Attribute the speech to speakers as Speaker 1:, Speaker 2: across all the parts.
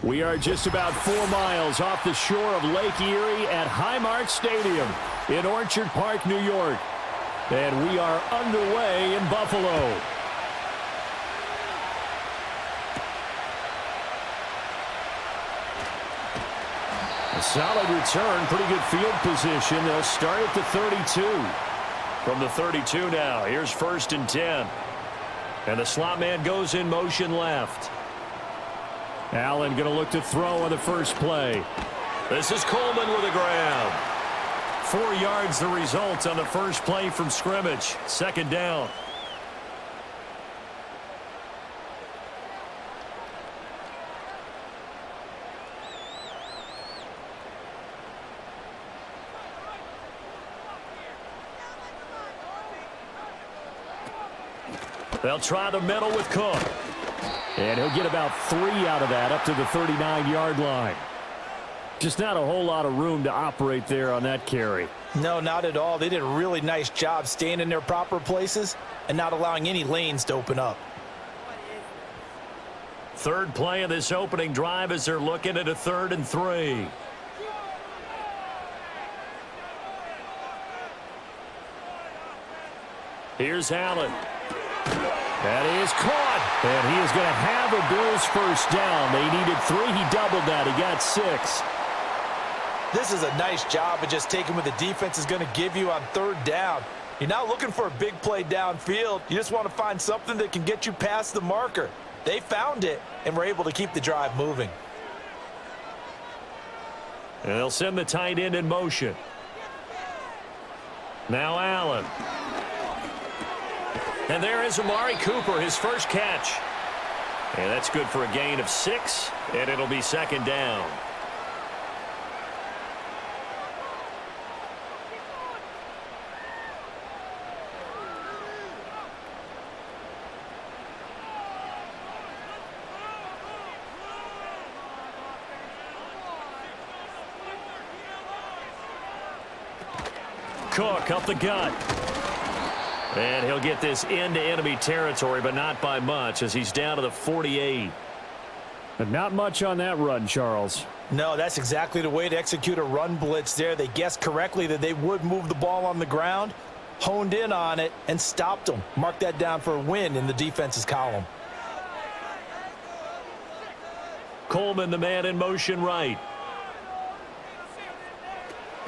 Speaker 1: We are just about 4 miles off the shore of Lake Erie at Highmark Stadium in Orchard Park, New York. And we are underway in Buffalo. A solid return, pretty good field position. They'll start at the 32. From the 32 now, here's 1st and 10. And the slot man goes in motion left. Allen going to look to throw on the first play. This is Coleman with a grab. 4 yards the result on the first play from scrimmage. 2nd down. They'll try the middle with Cook. And he'll get about 3 out of that up to the 39-yard line. Just not a whole lot of room to operate there on that carry.
Speaker 2: No, not at all. They did a really nice job staying in their proper places and not allowing any lanes to open up.
Speaker 1: 3rd play of this opening drive as they're looking at a 3rd and 3. Here's Allen. That is caught. And he is going to have a Bills first down. They needed 3. He doubled that. He got 6.
Speaker 2: This is a nice job of just taking what the defense is going to give you on 3rd down. You're not looking for a big play downfield. You just want to find something that can get you past the marker. They found it and were able to keep the drive moving.
Speaker 1: And they'll send the tight end in motion. Now Allen. And there is Amari Cooper, his first catch. And that's good for a gain of 6, and it'll be 2nd down. Cook up the gut. And he'll get this into enemy territory, but not by much as he's down to the 48. But not much on that run, Charles.
Speaker 2: No, that's exactly the way to execute a run blitz there. They guessed correctly that they would move the ball on the ground, honed in on it, and stopped them. Mark that down for a win in the defense's column.
Speaker 1: Coleman, the man in motion right.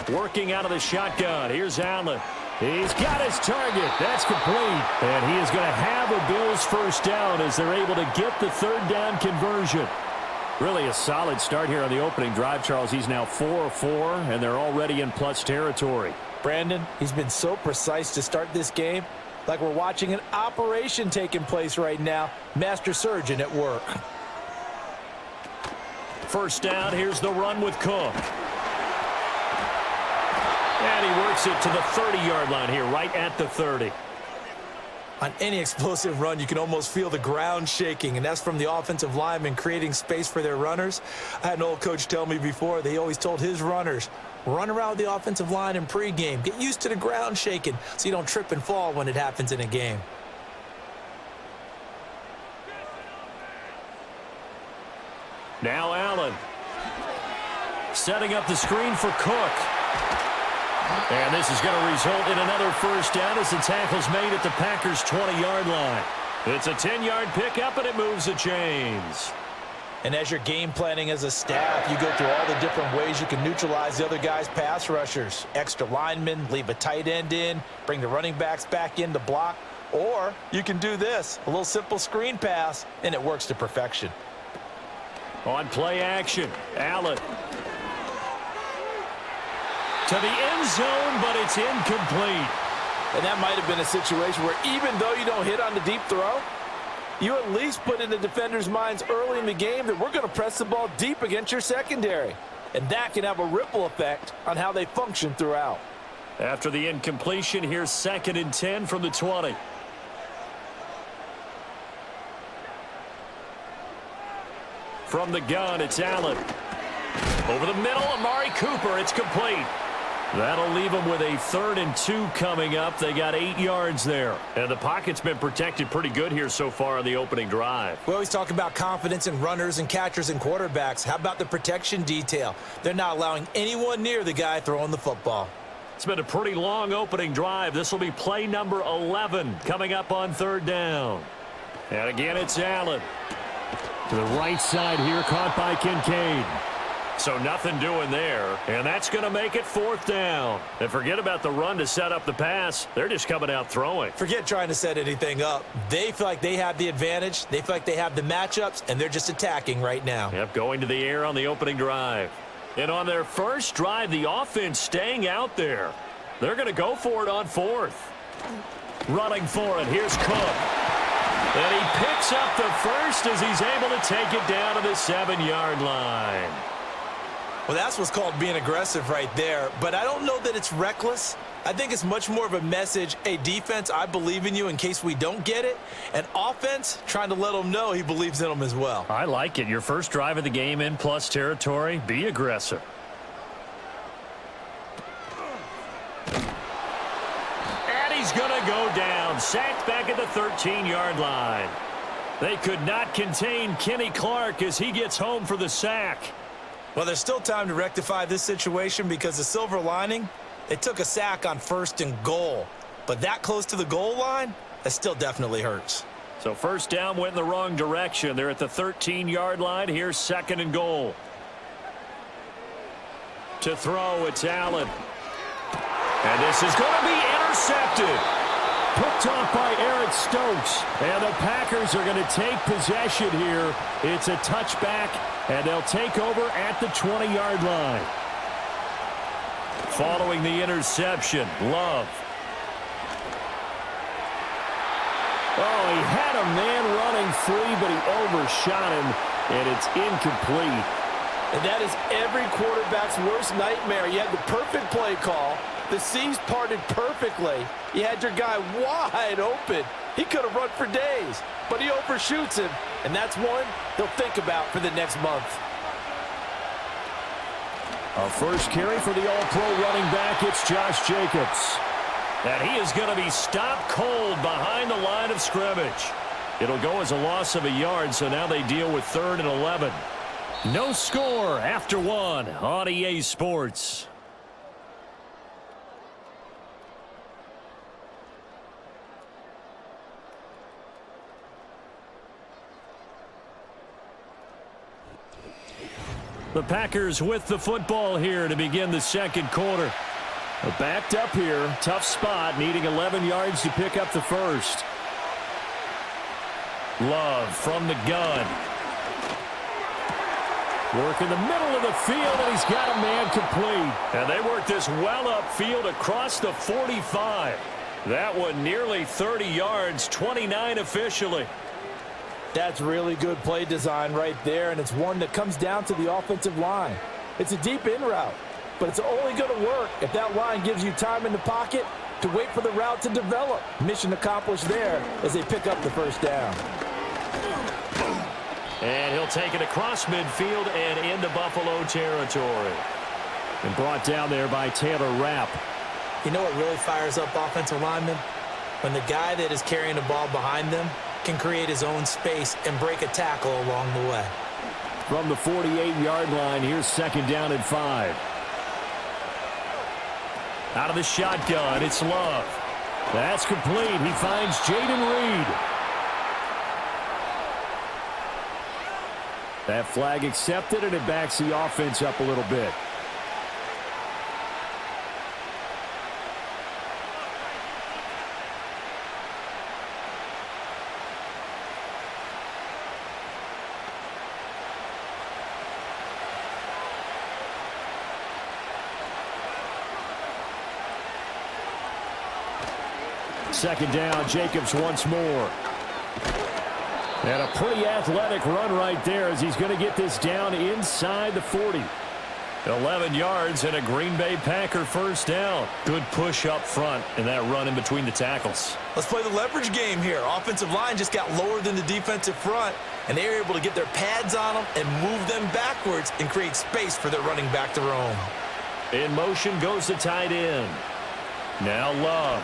Speaker 1: Working out of the shotgun. Here's Allen. He's got his target. That's complete. And he is going to have a Bills first down as they're able to get the 3rd down conversion. Really a solid start here on the opening drive, Charles. He's now 4 of 4, and they're already in plus territory.
Speaker 2: Brandon, he's been so precise to start this game. Like we're watching an operation taking place right now. Master surgeon at work.
Speaker 1: First down, here's the run with Cook. And he works it to the 30-yard line here, right at the 30.
Speaker 2: On any explosive run, you can almost feel the ground shaking, and that's from the offensive linemen creating space for their runners. I had an old coach tell me before, they always told his runners, run around the offensive line in pregame. Get used to the ground shaking so you don't trip and fall when it happens in a game.
Speaker 1: Now Allen. Setting up the screen for Cook. And this is going to result in another first down as the tackle's made at the Packers' 20-yard line. It's a 10-yard pickup, and it moves the chains.
Speaker 2: And as you're game planning as a staff, you go through all the different ways you can neutralize the other guy's pass rushers. Extra linemen, leave a tight end in, bring the running backs back in to block. Or you can do this, a little simple screen pass, and it works to perfection.
Speaker 1: On play action, Allen. To the end zone, but it's incomplete.
Speaker 2: And that might have been a situation where even though you don't hit on the deep throw, you at least put in the defender's minds early in the game that we're going to press the ball deep against your secondary. And that can have a ripple effect on how they function throughout.
Speaker 1: After the incompletion, here's 2nd and 10 from the 20. From the gun, it's Allen. Over the middle, Amari Cooper. It's complete. That'll leave them with a 3rd and 2 coming up. They got 8 yards there. And the pocket's been protected pretty good here so far on the opening drive.
Speaker 2: We always talk about confidence in runners and catchers and quarterbacks. How about the protection detail? They're not allowing anyone near the guy throwing the football.
Speaker 1: It's been a pretty long opening drive. This will be play number 11 coming up on 3rd down. And again, it's Allen. To the right side here, caught by Kincaid. So nothing doing there, and that's going to make it 4th down. And forget about the run to set up the pass. They're just coming out throwing.
Speaker 2: Forget trying to set anything up. They feel like they have the advantage. They feel like they have the matchups, and they're just attacking right now.
Speaker 1: Yep, going to the air on the opening drive. And on their first drive, the offense staying out there. They're going to go for it on 4th. Running for it, here's Cook. And he picks up the first as he's able to take it down to the 7-yard line.
Speaker 2: Well, that's what's called being aggressive right there. But I don't know that it's reckless. I think it's much more of a message, hey, defense, I believe in you in case we don't get it. And offense, trying to let them know he believes in them as well.
Speaker 1: I like it. Your first drive of the game in plus territory, be aggressive. And he's going to go down. Sacked back at the 13-yard line. They could not contain Kenny Clark as he gets home for the sack.
Speaker 2: Well, there's still time to rectify this situation because the silver lining, they took a sack on 1st and goal. But that close to the goal line, that still definitely hurts.
Speaker 1: So 1st down went in the wrong direction. They're at the 13-yard line. Here's 2nd and goal. To throw, it's Allen. And this is going to be intercepted. Picked off by Eric Stokes. And the Packers are going to take possession here. It's a touchback, and they'll take over at the 20-yard line. Following the interception, Love. Oh, he had a man running free, but he overshot him, and it's incomplete.
Speaker 3: And that is every quarterback's worst nightmare. You had the perfect play call. The seams parted perfectly. You had your guy wide open. He could have run for days, but he overshoots him, and that's one he'll think about for the next month.
Speaker 1: A first carry for the All-Pro running back, it's Josh Jacobs. And he is going to be stopped cold behind the line of scrimmage. It'll go as a loss of a yard, so now they deal with 3rd and 11. No score after 1 on EA Sports. The Packers with the football here to begin the 2nd quarter. Backed up here, tough spot, needing 11 yards to pick up the 1st. Love from the gun. Work in the middle of the field, and he's got a man complete. And they work this well upfield across the 45. That one nearly 30 yards, 29 officially.
Speaker 3: That's really good play design right there, and it's one that comes down to the offensive line. It's a deep in route, but it's only going to work if that line gives you time in the pocket to wait for the route to develop. Mission accomplished there as they pick up the 1st down.
Speaker 1: And he'll take it across midfield and into Buffalo territory. And brought down there by Taylor Rapp.
Speaker 2: You know what really fires up offensive linemen? When the guy that is carrying the ball behind them can create his own space and break a tackle along the way.
Speaker 1: From the 48-yard line, here's 2nd down and 5. Out of the shotgun, it's Love. That's complete. He finds Jaden Reed. That flag accepted, and it backs the offense up a little bit. Second down, Jacobs once more. And a pretty athletic run right there as he's going to get this down inside the 40. 11 yards and a Green Bay Packer 1st down. Good push up front and that run in between the tackles.
Speaker 2: Let's play the leverage game here. Offensive line just got lower than the defensive front, and they were able to get their pads on them and move them backwards and create space for their running back to roam.
Speaker 1: In motion goes the tight end. Now Love.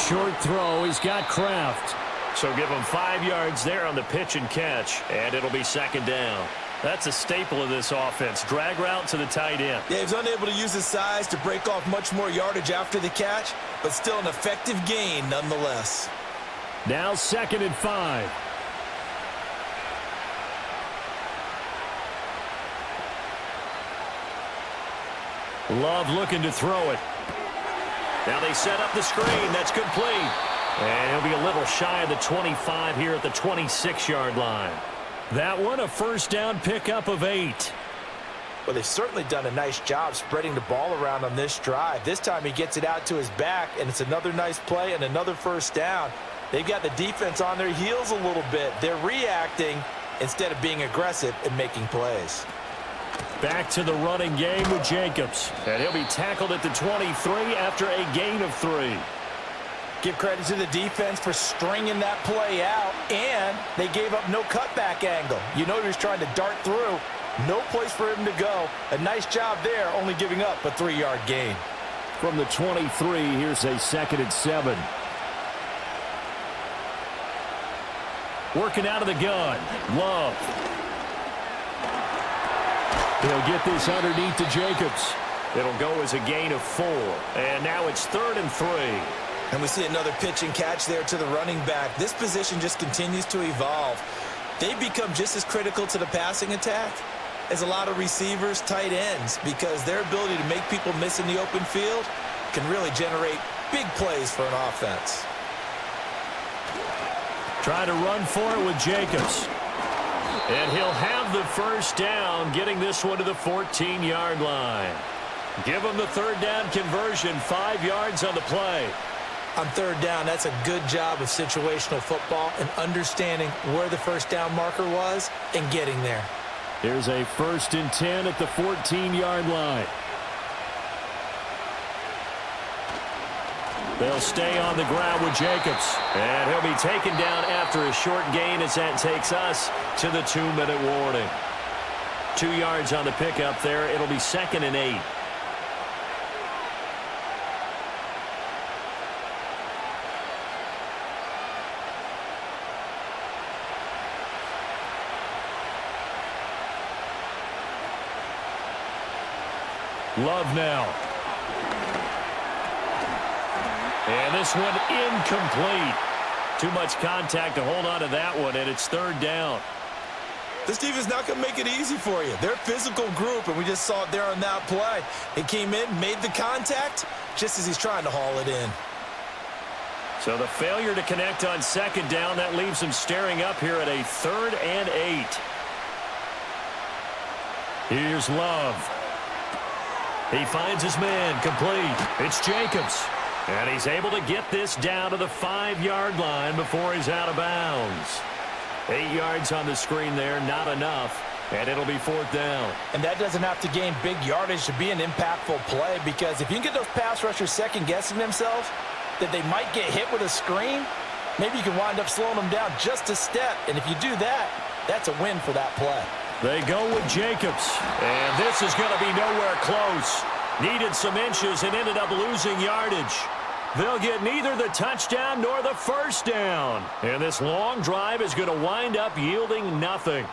Speaker 4: Short throw. He's got Kraft.
Speaker 1: So give him 5 yards there on the pitch and catch, and it'll be second down. That's a staple of this offense. Drag route to the tight end.
Speaker 2: Yeah, he was unable to use his size to break off much more yardage after the catch, but still an effective gain nonetheless.
Speaker 4: Now 2nd and 5.
Speaker 1: Love looking to throw it. Now they set up the screen. That's complete. And he'll be a little shy of the 25 here at the 26-yard line. That one, a first down pickup of 8.
Speaker 3: Well, they've certainly done a nice job spreading the ball around on this drive. This time he gets it out to his back, and it's another nice play and another first down. They've got the defense on their heels a little bit. They're reacting instead of being aggressive and making plays.
Speaker 1: Back to the running game with Jacobs. And he'll be tackled at the 23 after a gain of 3.
Speaker 3: Give credit to the defense for stringing that play out, and they gave up no cutback angle. You know he was trying to dart through. No place for him to go. A nice job there, only giving up a 3-yard gain.
Speaker 4: From the 23, here's a 2nd and 7.
Speaker 1: Working out of the gun. Love.
Speaker 4: He'll get this underneath to Jacobs.
Speaker 1: It'll go as a gain of 4. And now it's 3rd and 3.
Speaker 2: And we see another pitch and catch there to the running back. This position just continues to evolve. They've become just as critical to the passing attack as a lot of receivers, tight ends, because their ability to make people miss in the open field can really generate big plays for an offense.
Speaker 1: Trying to run for it with Jacobs. And he'll have the first down, getting this one to the 14-yard line. Give him the 3rd down conversion, 5 yards on the play.
Speaker 2: On 3rd down, that's a good job of situational football and understanding where the first down marker was and getting there.
Speaker 4: Here's a 1st and 10 at the 14-yard line.
Speaker 1: They'll stay on the ground with Jacobs. And he'll be taken down after a short gain as that takes us to the 2-minute warning. 2 yards on the pickup there. It'll be 2nd and 8. Love now. And this one incomplete. Too much contact to hold on to that one, and it's 3rd down.
Speaker 2: This team is not going to make it easy for you. They're a physical group, and we just saw it there on that play. It came in, made the contact, just as he's trying to haul it in.
Speaker 1: So the failure to connect on 2nd down, that leaves him staring up here at a 3rd and 8. Here's Love. He finds his man, complete. It's Jacobs. And he's able to get this down to the 5-yard line before he's out of bounds. 8 yards on the screen there, not enough. And it'll be 4th down.
Speaker 3: And that doesn't have to gain big yardage to be an impactful play, because if you can get those pass rushers second-guessing themselves that they might get hit with a screen, maybe you can wind up slowing them down just a step. And if you do that, that's a win for that play.
Speaker 1: They go with Jacobs, and this is going to be nowhere close. Needed some inches and ended up losing yardage. They'll get neither the touchdown nor the first down. And this long drive is going to wind up yielding nothing.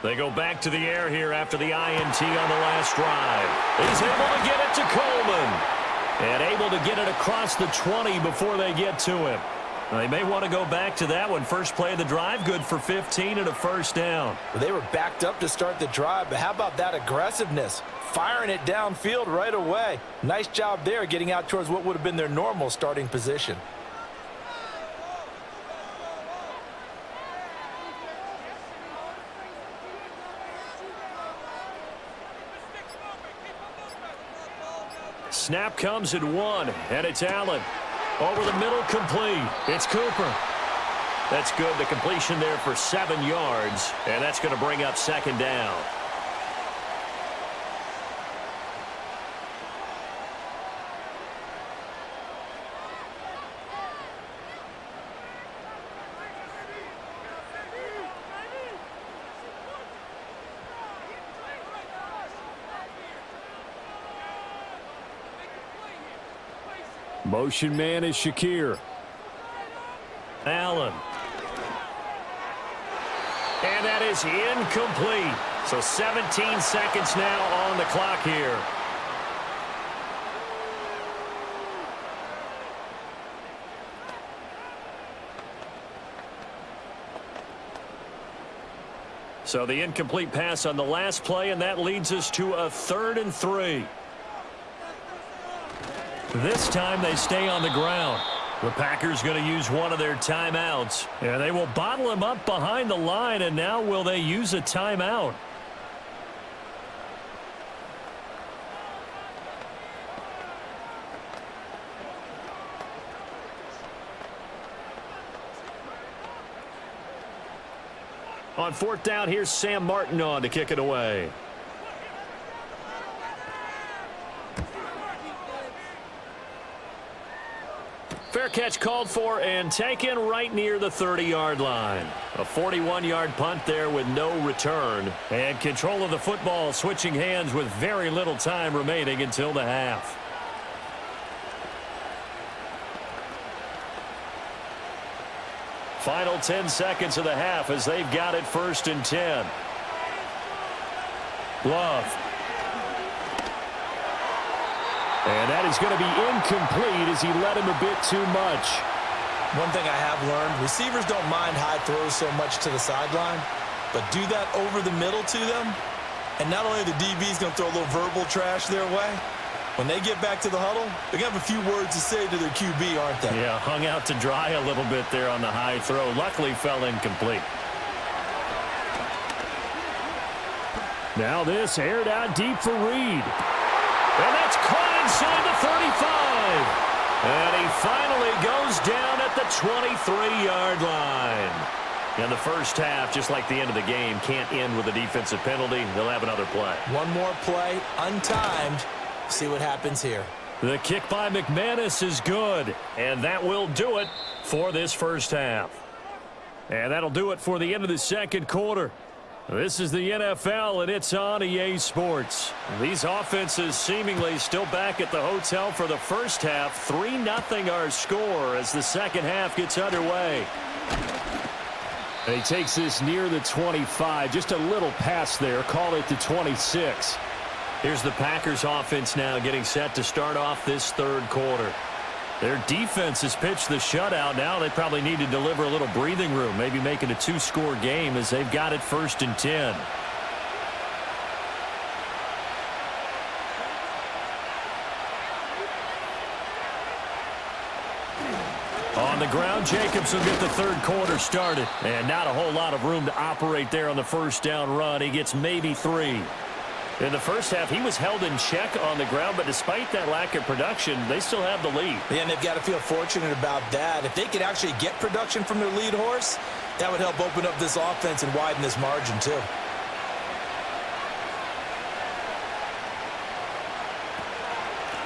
Speaker 1: They go back to the air here after the INT on the last drive. He's able to get it to Coleman. And able to get it across the 20 before they get to him. They may want to go back to that one. First play of the drive, good for 15 and a first down.
Speaker 3: Well, they were backed up to start the drive, but how about that aggressiveness? Firing it downfield right away. Nice job there, getting out towards what would have been their normal starting position.
Speaker 1: Snap comes at 1, and it's Allen. Over the middle, complete. It's Cooper. That's good. The completion there for 7 yards, and that's going to bring up 2nd down.
Speaker 4: Motion man is Shakir.
Speaker 1: Allen. And that is incomplete. So 17 seconds now on the clock here. So the incomplete pass on the last play, and that leads us to a 3rd and 3. This time they stay on the ground. The Packers going to use one of their timeouts. And they will bottle him up behind the line, and now will they use a timeout? On 4th down, here's Sam Martin on to kick it away. Fair catch called for and taken right near the 30-yard line. A 41-yard punt there with no return. And control of the football switching hands with very little time remaining until the half. Final 10 seconds of the half as they've got it 1st and 10. Love. And that is going to be incomplete as he led him a bit too much.
Speaker 2: One thing I have learned, receivers don't mind high throws so much to the sideline, but do that over the middle to them, and not only the DB's going to throw a little verbal trash their way, when they get back to the huddle, they're going to have a few words to say to their QB, aren't they?
Speaker 1: Yeah, hung out to dry a little bit there on the high throw. Luckily fell incomplete.
Speaker 4: Now this aired out deep for Reed.
Speaker 1: And that's caught inside the 35. And he finally goes down at the 23-yard line. And the first half, just like the end of the game, can't end with a defensive penalty. They'll have another play.
Speaker 2: One more play, untimed. See what happens here.
Speaker 1: The kick by McManus is good. And that will do it for this first half. And that'll do it for the end of the second quarter. This is the NFL, and it's on EA Sports. These offenses seemingly still back at the hotel for the first half. 3-0 our score as the second half gets underway.
Speaker 4: And he takes this near the 25. Just a little pass there. Call it the 26.
Speaker 1: Here's the Packers offense now getting set to start off this third quarter. Their defense has pitched the shutout. Now they probably need to deliver a little breathing room, maybe make it a 2-score game as they've got it 1st and 10. On the ground, Jacobs will get the third quarter started. And not a whole lot of room to operate there on the first down run. He gets maybe 3. In the first half, he was held in check on the ground, but despite that lack of production, they still have the lead.
Speaker 2: Yeah, and they've got to feel fortunate about that. If they could actually get production from their lead horse, that would help open up this offense and widen this margin, too.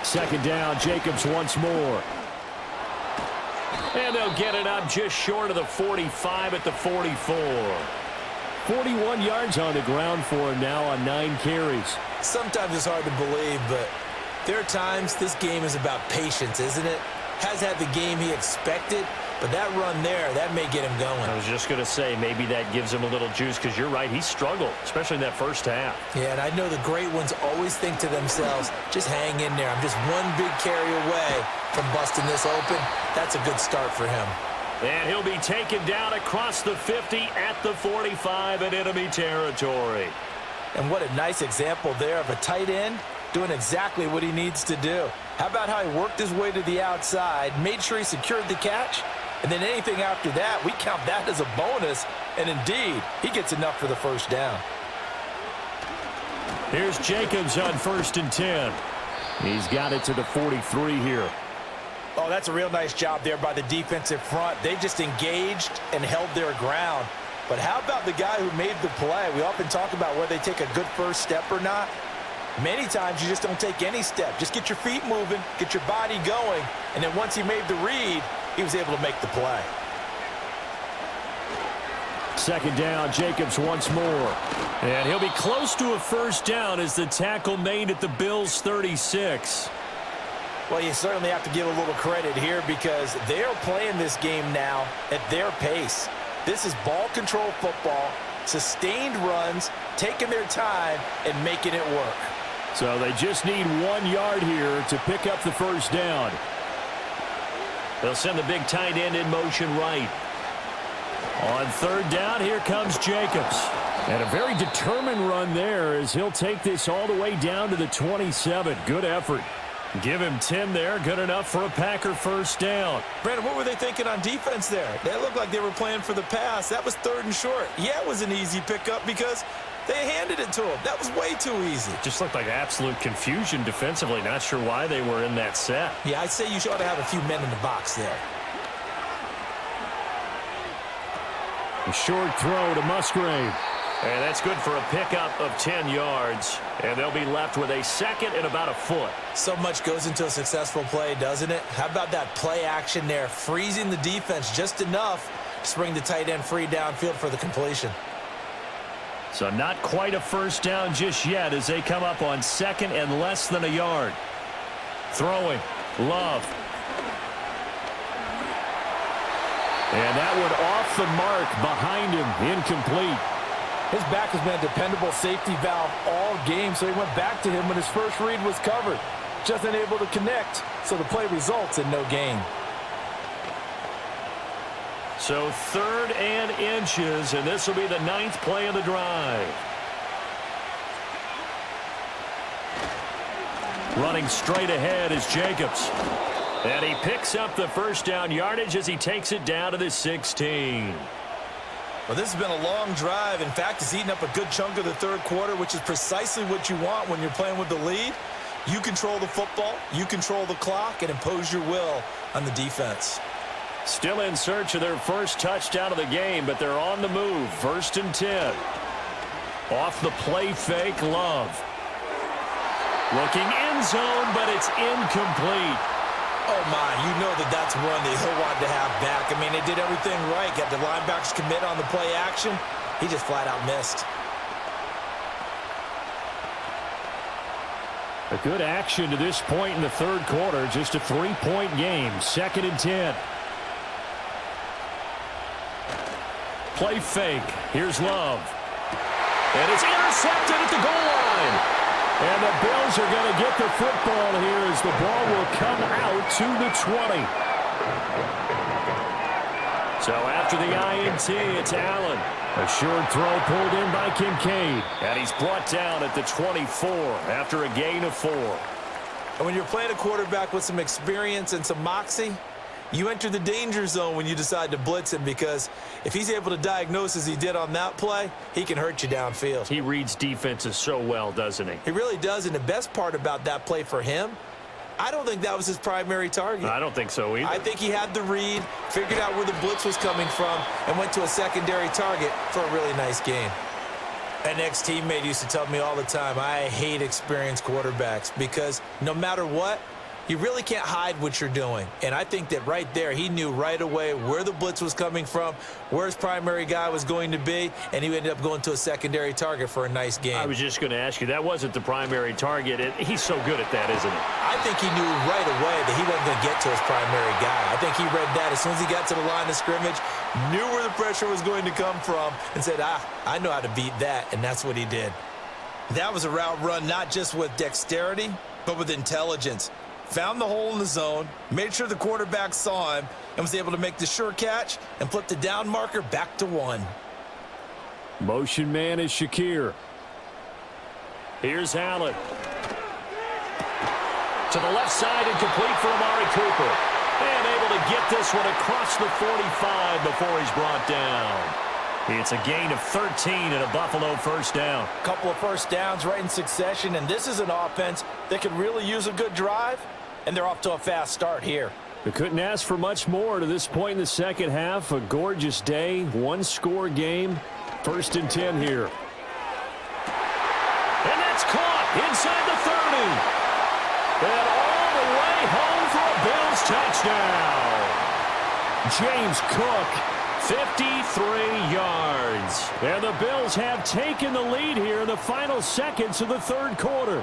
Speaker 4: Second down, Jacobs once more.
Speaker 1: And they'll get it up just short of the 45 at the 44.
Speaker 4: 41 yards on the ground for him now on 9 carries.
Speaker 2: Sometimes it's hard to believe, but there are times this game is about patience, isn't it? Has had the game he expected, but that run there, that may get him going.
Speaker 1: I was just going to say, maybe that gives him a little juice, because you're right, he struggled, especially in that first half.
Speaker 2: Yeah, and I know the great ones always think to themselves, just hang in there. I'm just one big carry away from busting this open. That's a good start for him.
Speaker 1: And he'll be taken down across the 50 at the 45 in enemy territory.
Speaker 2: And what a nice example there of a tight end doing exactly what he needs to do. How about how he worked his way to the outside, made sure he secured the catch, and then anything after that, we count that as a bonus. And indeed, he gets enough for the first down.
Speaker 1: Here's Jacobs on 1st and 10.
Speaker 4: He's got it to the 43 here.
Speaker 2: Oh, that's a real nice job there by the defensive front. They just engaged and held their ground. But how about the guy who made the play? We often talk about whether they take a good first step or not. Many times you just don't take any step. Just get your feet moving, get your body going, and then once he made the read, he was able to make the play.
Speaker 4: Second down, Jacobs once more.
Speaker 1: And he'll be close to a first down as the tackle made at the Bills' 36.
Speaker 3: Well, you certainly have to give a little credit here because they're playing this game now at their pace. This is ball control football, sustained runs, taking their time, and making it work.
Speaker 4: So they just need 1 yard here to pick up the first down.
Speaker 1: They'll send the big tight end in motion right. On third down, here comes Jacobs.
Speaker 4: And a very determined run there as he'll take this all the way down to the 27. Good effort.
Speaker 1: Give him 10 there. Good enough for a Packer first down.
Speaker 2: Brandon, what were they thinking on defense there? They looked like they were playing for the pass. That was 3rd and short. Yeah, it was an easy pickup because they handed it to him. That was way too easy.
Speaker 1: Just looked like absolute confusion defensively. Not sure why they were in that set.
Speaker 2: Yeah, I'd say you ought to have a few men in the box there.
Speaker 4: A short throw to Musgrave.
Speaker 1: And that's good for a pickup of 10 yards. And they'll be left with a second and about a foot.
Speaker 2: So much goes into a successful play, doesn't it? How about that play action there? Freezing the defense just enough to bring the tight end free downfield for the completion.
Speaker 1: So not quite a first down just yet as they come up on second and less than a yard. Throwing. Love.
Speaker 4: And that one off the mark behind him. Incomplete.
Speaker 3: His back has been a dependable safety valve all game, so he went back to him when his first read was covered. Just unable to connect, so the play results in no gain.
Speaker 1: So 3rd and inches, and this will be the 9th play of the drive. Running straight ahead is Jacobs. And he picks up the first down yardage as he takes it down to the 16.
Speaker 2: Well, this has been a long drive. In fact, it's eaten up a good chunk of the 3rd quarter, which is precisely what you want when you're playing with the lead. You control the football, you control the clock, and impose your will on the defense.
Speaker 1: Still in search of their first touchdown of the game, but they're on the move. 1st and 10. Off the play fake, Love. Looking end zone, but it's incomplete.
Speaker 2: Oh, my, you know that's one that he'll want to have back. I mean, they did everything right. Got the linebackers commit on the play action. He just flat out missed.
Speaker 4: A good action to this point in the 3rd quarter. Just a 3-point game. 2nd and 10.
Speaker 1: Play fake. Here's Love. And it's intercepted at the goal line. And the Bills are going to get the football here as the ball will come out to the 20. So after the INT, it's Allen.
Speaker 4: A short throw pulled in by Kincaid.
Speaker 1: And he's brought down at the 24 after a gain of 4.
Speaker 2: And when you're playing a quarterback with some experience and some moxie, you enter the danger zone when you decide to blitz him, because if he's able to diagnose as he did on that play, he can hurt you downfield.
Speaker 1: He reads defenses so well, doesn't he?
Speaker 2: He really does, and the best part about that play for him, I don't think that was his primary target.
Speaker 1: I don't think so either.
Speaker 2: I think he had the read, figured out where the blitz was coming from, and went to a secondary target for a really nice gain. An ex-teammate used to tell me all the time, I hate experienced quarterbacks because no matter what, you really can't hide what you're doing. And I think that right there, he knew right away where the blitz was coming from, where his primary guy was going to be, and he ended up going to a secondary target for a nice game.
Speaker 1: I was just going to ask you, that wasn't the primary target. He's so good at that, isn't he?
Speaker 2: I think he knew right away that he wasn't going to get to his primary guy. I think he read that as soon as he got to the line of scrimmage, knew where the pressure was going to come from, and said, I know how to beat that, and that's what he did. That was a route run not just with dexterity, but with intelligence. Found the hole in the zone, made sure the quarterback saw him, and was able to make the sure catch and flip the down marker back to 1.
Speaker 4: Motion man is Shakir.
Speaker 1: Here's Allen. To the left side and complete for Amari Cooper. And able to get this one across the 45 before he's brought down. It's a gain of 13 and a Buffalo first down.
Speaker 3: Couple of first downs right in succession, and this is an offense that could really use a good drive, and they're off to a fast start here.
Speaker 4: They couldn't ask for much more to this point in the second half. A gorgeous day, one-score game. 1st and 10 here.
Speaker 1: And that's caught inside the 30. And all the way home for a Bills touchdown. James Cook, 53 yards.
Speaker 4: And the Bills have taken the lead here in the final seconds of the 3rd quarter.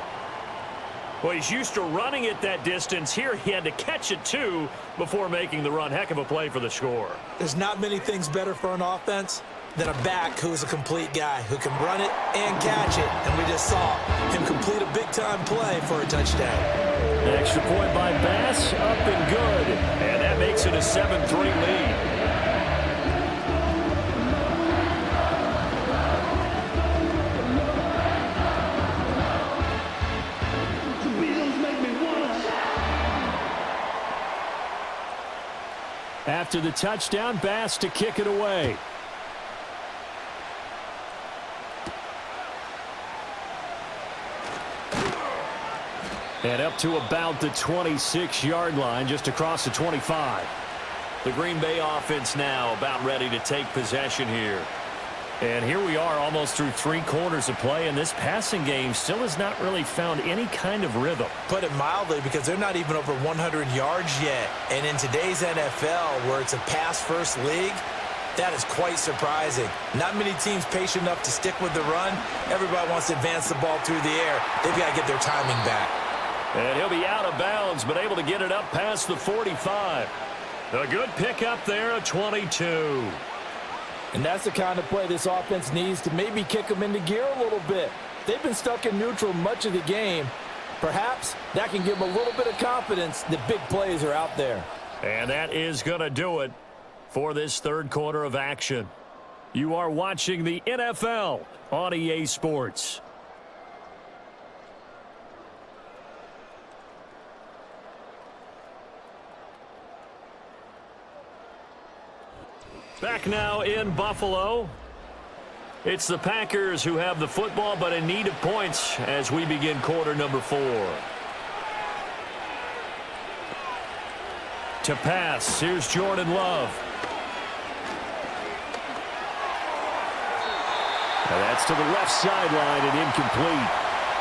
Speaker 1: Well, he's used to running it that distance. Here he had to catch it, too, before making the run. Heck of a play for the score.
Speaker 2: There's not many things better for an offense than a back who's a complete guy who can run it and catch it. And we just saw him complete a big-time play for a touchdown.
Speaker 4: An extra point by Bass, up and good.
Speaker 1: And that makes it a 7-3 lead.
Speaker 4: After the touchdown, Bass to kick it away. And up to about the 26-yard line, just across the 25.
Speaker 1: The Green Bay offense now about ready to take possession here. And here we are almost through 3 quarters of play, and this passing game still has not really found any kind of rhythm.
Speaker 2: Put it mildly, because they're not even over 100 yards yet. And in today's NFL, where it's a pass-first league, that is quite surprising. Not many teams patient enough to stick with the run. Everybody wants to advance the ball through the air. They've got to get their timing back.
Speaker 1: And he'll be out of bounds, but able to get it up past the 45. A good pickup there, a 22.
Speaker 3: And that's the kind of play this offense needs to maybe kick them into gear a little bit. They've been stuck in neutral much of the game. Perhaps that can give them a little bit of confidence that big plays are out there.
Speaker 1: And that is going to do it for this third quarter of action. You are watching the NFL on EA Sports. Back now in Buffalo. It's the Packers who have the football, but in need of points as we begin quarter number 4. To pass, here's Jordan Love. And that's to the left sideline and incomplete.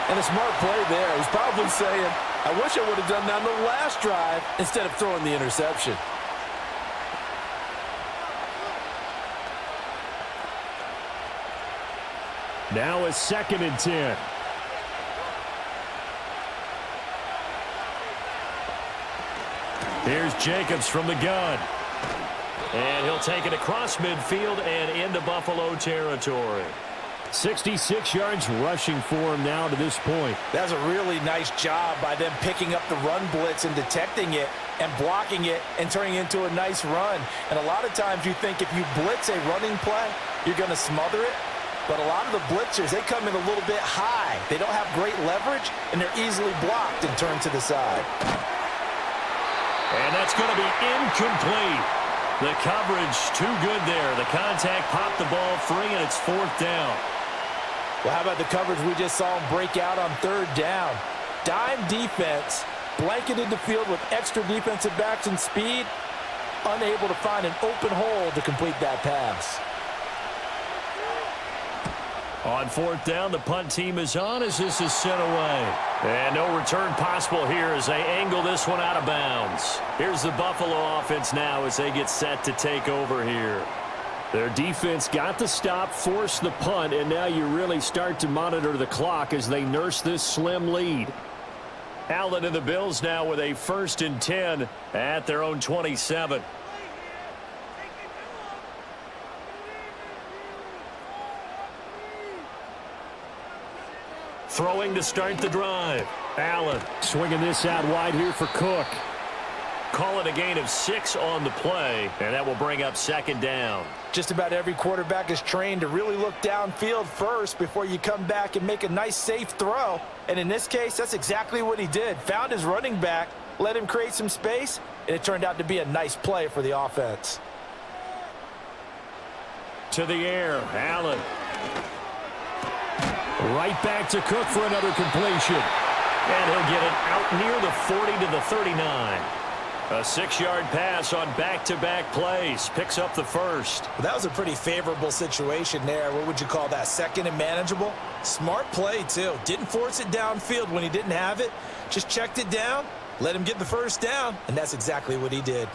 Speaker 3: And a smart play there. He's probably saying, I wish I would have done that on the last drive instead of throwing the interception.
Speaker 4: Now a 2nd and 10.
Speaker 1: Here's Jacobs from the gun. And he'll take it across midfield and into Buffalo territory.
Speaker 4: 66 yards rushing for him now to this point.
Speaker 2: That's a really nice job by them picking up the run blitz and detecting it and blocking it and turning it into a nice run. And a lot of times you think if you blitz a running play, you're going to smother it. But a lot of the blitzers, they come in a little bit high. They don't have great leverage, and they're easily blocked and turned to the side.
Speaker 1: And that's going to be incomplete. The coverage too good there. The contact popped the ball free, and it's 4th down.
Speaker 3: Well, how about the coverage we just saw him break out on 3rd down? Dime defense, blanketed the field with extra defensive backs and speed, unable to find an open hole to complete that pass.
Speaker 1: On 4th down, the punt team is on as this is sent away. And no return possible here as they angle this one out of bounds. Here's the Buffalo offense now as they get set to take over here.
Speaker 4: Their defense got the stop, forced the punt, and now you really start to monitor the clock as they nurse this slim lead.
Speaker 1: Allen and the Bills now with a 1st and 10 at their own 27. Throwing to start the drive. Allen
Speaker 4: swinging this out wide here for Cook.
Speaker 1: Call it a gain of 6 on the play, and that will bring up 2nd down.
Speaker 2: Just about every quarterback is trained to really look downfield first before you come back and make a nice, safe throw. And in this case, that's exactly what he did. Found his running back, let him create some space, and it turned out to be a nice play for the offense.
Speaker 1: To the air, Allen.
Speaker 4: Right back to Cook for another completion.
Speaker 1: And he'll get it out near the 40 to the 39. A 6-yard pass on back-to-back plays. Picks up the 1st.
Speaker 2: Well, that was a pretty favorable situation there. What would you call that? 2nd and manageable? Smart play, too. Didn't force it downfield when he didn't have it. Just checked it down, let him get the 1st down, and that's exactly what he did.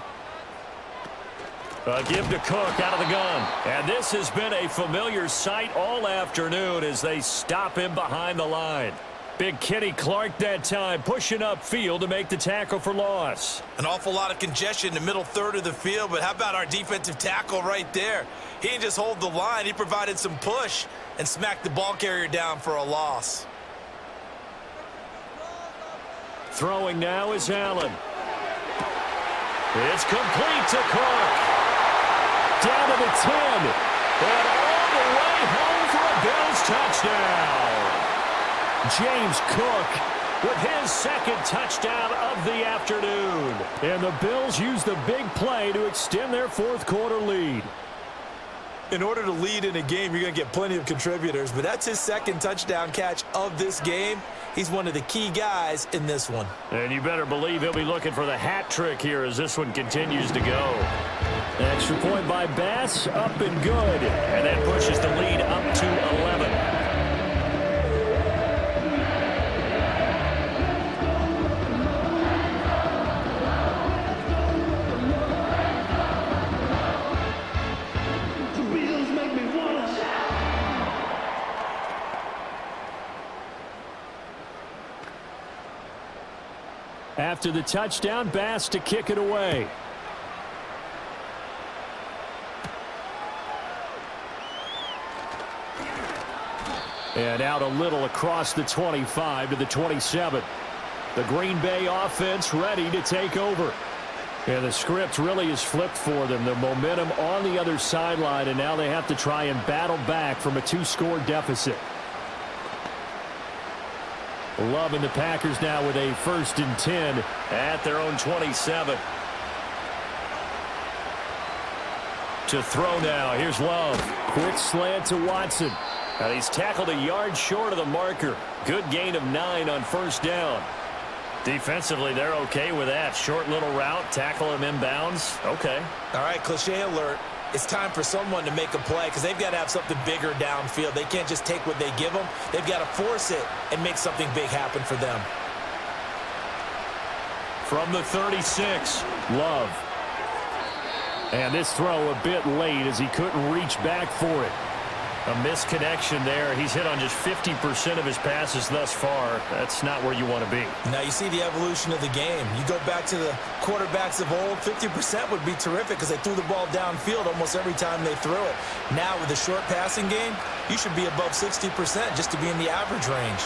Speaker 1: A give to Cook out of the gun. And this has been a familiar sight all afternoon as they stop him behind the line. Big Kenny Clark that time, pushing upfield to make the tackle for loss.
Speaker 2: An awful lot of congestion in the middle third of the field, but how about our defensive tackle right there? He didn't just hold the line, he provided some push and smacked the ball carrier down for a loss.
Speaker 1: Throwing now is Allen. It's complete to Clark. Down to the 10. And all the way home for a Bills touchdown. James Cook with his second touchdown of the afternoon. And the Bills use the big play to extend their fourth quarter lead.
Speaker 2: In order to lead in a game, you're going to get plenty of contributors, but that's his second touchdown catch of this game. He's one of the key guys in this one.
Speaker 1: And you better believe he'll be looking for the hat trick here as this one continues to go.
Speaker 4: An extra point by Bass, up and good.
Speaker 1: And that pushes the lead up to 11.
Speaker 4: After the touchdown, Bass to kick it away. And out a little across the 25 to the 27. The Green Bay offense ready to take over. And the script really is flipped for them. The momentum on the other sideline, and now they have to try and battle back from a 2-score deficit. Loving the Packers now with a 1st and 10
Speaker 1: at their own 27. To throw now. Here's Love.
Speaker 4: Quick slant to Watson.
Speaker 1: Now he's tackled a yard short of the marker. Good gain of 9 on 1st down. Defensively, they're okay with that. Short little route, tackle him inbounds. Okay.
Speaker 2: All right, cliche alert. It's time for someone to make a play because they've got to have something bigger downfield. They can't just take what they give them. They've got to force it and make something big happen for them.
Speaker 1: From the 36,
Speaker 4: Love. And this throw a bit late as he couldn't reach back for it.
Speaker 1: a misconnection there. He's hit on just 50% of his passes thus far. That's not where you want to be.
Speaker 2: Now you see the evolution of the game. You go back to the quarterbacks of old, 50% would be terrific because they threw the ball downfield almost every time they threw it. Now with the short passing game, you should be above 60% just to be in the average range.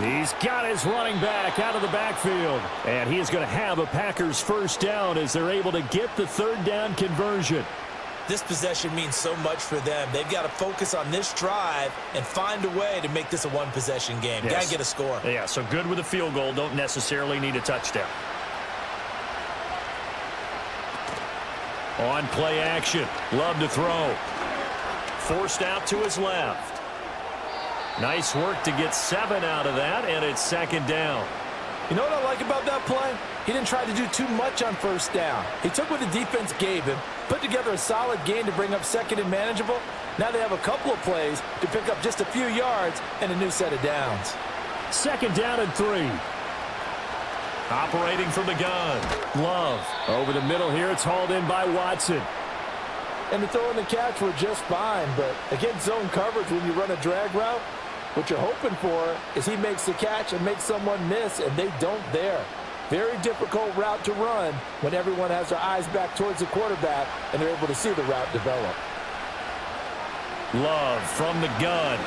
Speaker 4: He's got his running back out of the backfield. And he is going to have a Packers first down as they're able to get the third down conversion.
Speaker 2: This possession means so much for them. They've got to focus on this drive and find a way to make this a one-possession game.
Speaker 1: Yes.
Speaker 2: Got to get a score.
Speaker 1: Yeah, so good with a field goal. Don't necessarily need a touchdown. On play action. Love to throw. Forced out to his left. Nice work to get 7 out of that, and it's second down.
Speaker 3: You know what I like about that play? He didn't try to do too much on first down. He took what the defense gave him, put together a solid game to bring up second and manageable. Now they have a couple of plays to pick up just a few yards and a new set of downs.
Speaker 4: Second down and 3.
Speaker 1: Operating from the gun. Love.
Speaker 4: Over the middle here, it's hauled in by Watson.
Speaker 3: And the throw and the catch were just fine, but against zone coverage when you run a drag route, what you're hoping for is he makes the catch and makes someone miss, and they don't there. Very difficult route to run when everyone has their eyes back towards the quarterback and they're able to see the route develop.
Speaker 1: Love from the gun.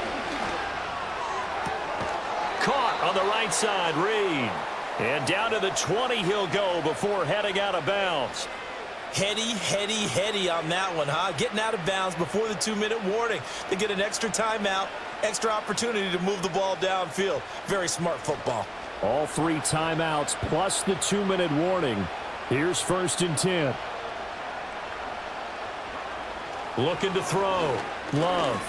Speaker 1: Caught on the right side, Reed. And down to the 20 he'll go before heading out of bounds.
Speaker 2: Heady on that one, huh? Getting out of bounds before the 2-minute warning. They get an extra timeout, extra opportunity to move the ball downfield. Very smart football.
Speaker 4: All 3 timeouts plus the 2-minute warning. Here's first and 10.
Speaker 1: Looking to throw. Love.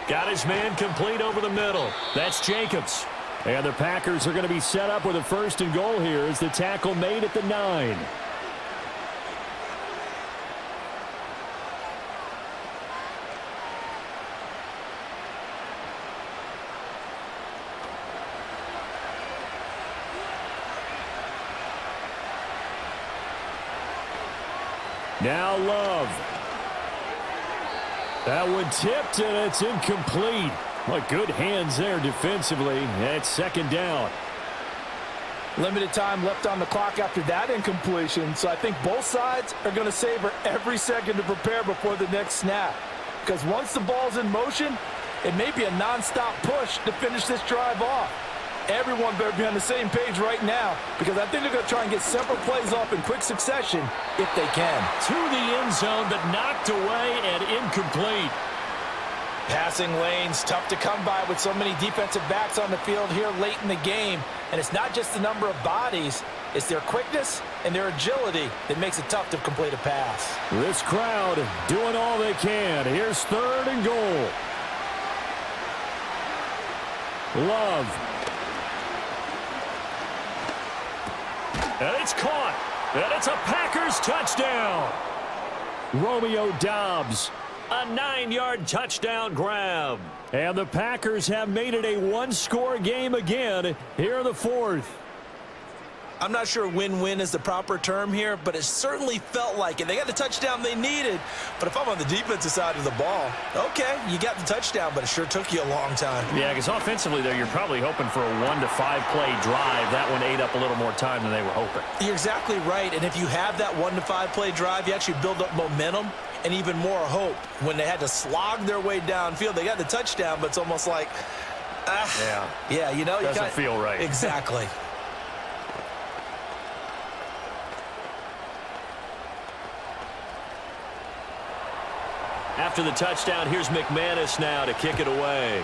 Speaker 1: Got his man complete over the middle. That's Jacobs.
Speaker 4: And the Packers are going to be set up with a first and goal here as the tackle made at the 9. Now Love. That one tipped, and it's incomplete. What good hands there defensively. It's second down.
Speaker 3: Limited time left on the clock after that incompletion, so I think both sides are going to savor every second to prepare before the next snap. Because once the ball's in motion, it may be a nonstop push to finish this drive off. Everyone better be on the same page right now, because I think they're going to try and get several plays off in quick succession if they can.
Speaker 4: To the end zone, but knocked away and incomplete.
Speaker 3: Passing lanes, tough to come by with so many defensive backs on the field here late in the game. And it's not just the number of bodies, it's their quickness and their agility that makes it tough to complete a pass.
Speaker 4: This crowd doing all they can. Here's third and goal. Love.
Speaker 1: And it's caught. And it's a Packers touchdown.
Speaker 4: Romeo Doubs.
Speaker 1: A 9-yard touchdown grab.
Speaker 4: And the Packers have made it a one-score game again here in the fourth.
Speaker 2: I'm not sure win-win is the proper term here, but it certainly felt like it. They got the touchdown they needed, but if I'm on the defensive side of the ball, okay, you got the touchdown, but it sure took you a long time.
Speaker 1: Yeah, because offensively there, you're probably hoping for a 1 to 5 play drive. That one ate up a little more time than they were hoping.
Speaker 2: You're exactly right, and if you have that 1 to 5 play drive, you actually build up momentum and even more hope. When they had to slog their way downfield, they got the touchdown, but it's almost like, yeah, you know,
Speaker 1: doesn't feel right.
Speaker 2: Exactly.
Speaker 1: After the touchdown, here's McManus now to kick it away.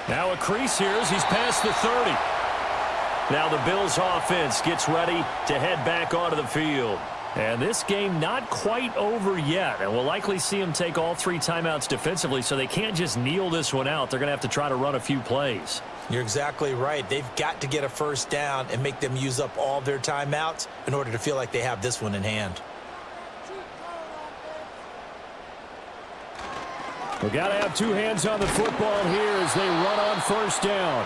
Speaker 4: Now a crease here as he's past the 30.
Speaker 1: Now the Bills offense gets ready to head back onto the field.
Speaker 4: And this game not quite over yet. And we'll likely see them take all 3 timeouts defensively, so they can't just kneel this one out. They're going to have to try to run a few plays.
Speaker 2: You're exactly right. They've got to get a first down and make them use up all their timeouts in order to feel like they have this one in hand.
Speaker 4: We've got to have 2 hands on the football here as they run on first down.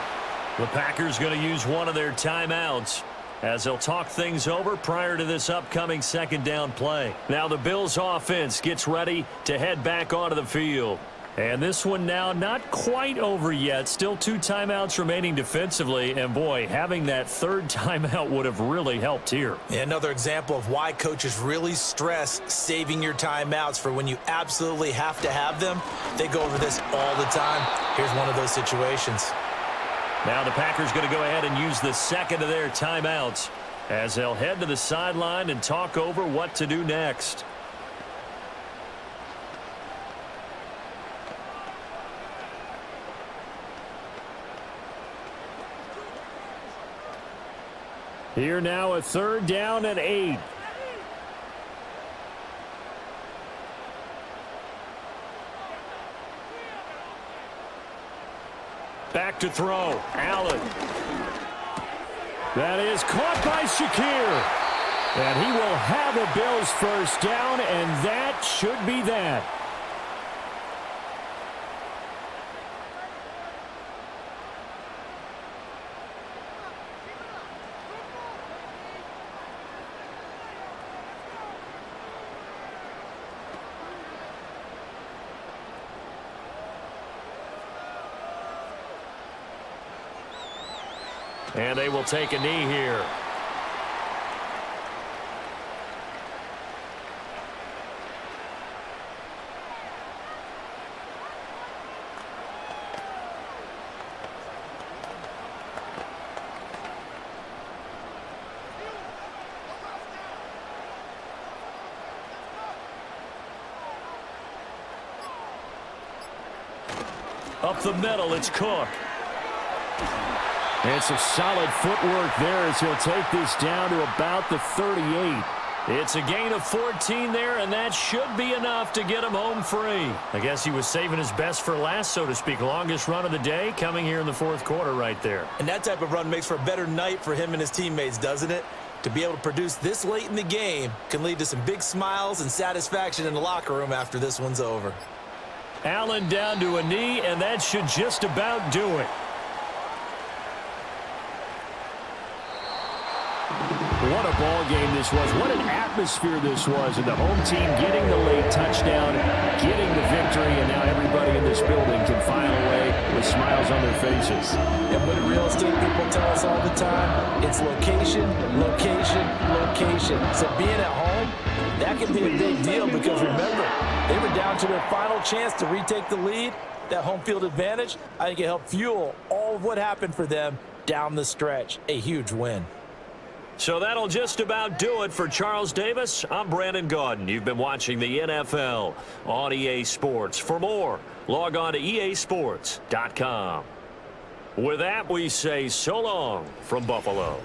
Speaker 1: The Packers going to use one of their timeouts as they'll talk things over prior to this upcoming second down play. Now the Bills offense gets ready to head back onto the field.
Speaker 4: And this one now not quite over yet. Still 2 timeouts remaining defensively. And, boy, having that 3rd timeout would have really helped here.
Speaker 2: Yeah, another example of why coaches really stress saving your timeouts for when you absolutely have to have them. They go over this all the time. Here's one of those situations.
Speaker 1: Now the Packers going to go ahead and use the second of their timeouts as they'll head to the sideline and talk over what to do next.
Speaker 4: Here now a 3rd down and 8.
Speaker 1: Back to throw. Allen.
Speaker 4: That is caught by Shakir. And he will have a Bills first down, and that should be that.
Speaker 1: And they will take a knee here. Up the middle, it's Cook.
Speaker 4: And some solid footwork there as he'll take this down to about the 38.
Speaker 1: It's a gain of 14 there, and that should be enough to get him home free. I guess he was saving his best for last, so to speak. Longest run of the day coming here in the 4th quarter right there.
Speaker 2: And that type of run makes for a better night for him and his teammates, doesn't it? To be able to produce this late in the game can lead to some big smiles and satisfaction in the locker room after this one's over.
Speaker 1: Allen down to a knee, and that should just about do it.
Speaker 4: What a ball game this was. What an atmosphere this was. And the home team getting the late touchdown, getting the victory, and now everybody in this building can file away with smiles on their faces.
Speaker 3: And what real estate people tell us all the time, it's location, location, location. So being at home, that can be a big deal because remember, they were down to their final chance to retake the lead. That home field advantage, I think it helped fuel all of what happened for them down the stretch. A huge win.
Speaker 1: So that'll just about do it for Charles Davis. I'm Brandon Gaudin. You've been watching the NFL on EA Sports. For more, log on to easports.com. With that, we say so long from Buffalo.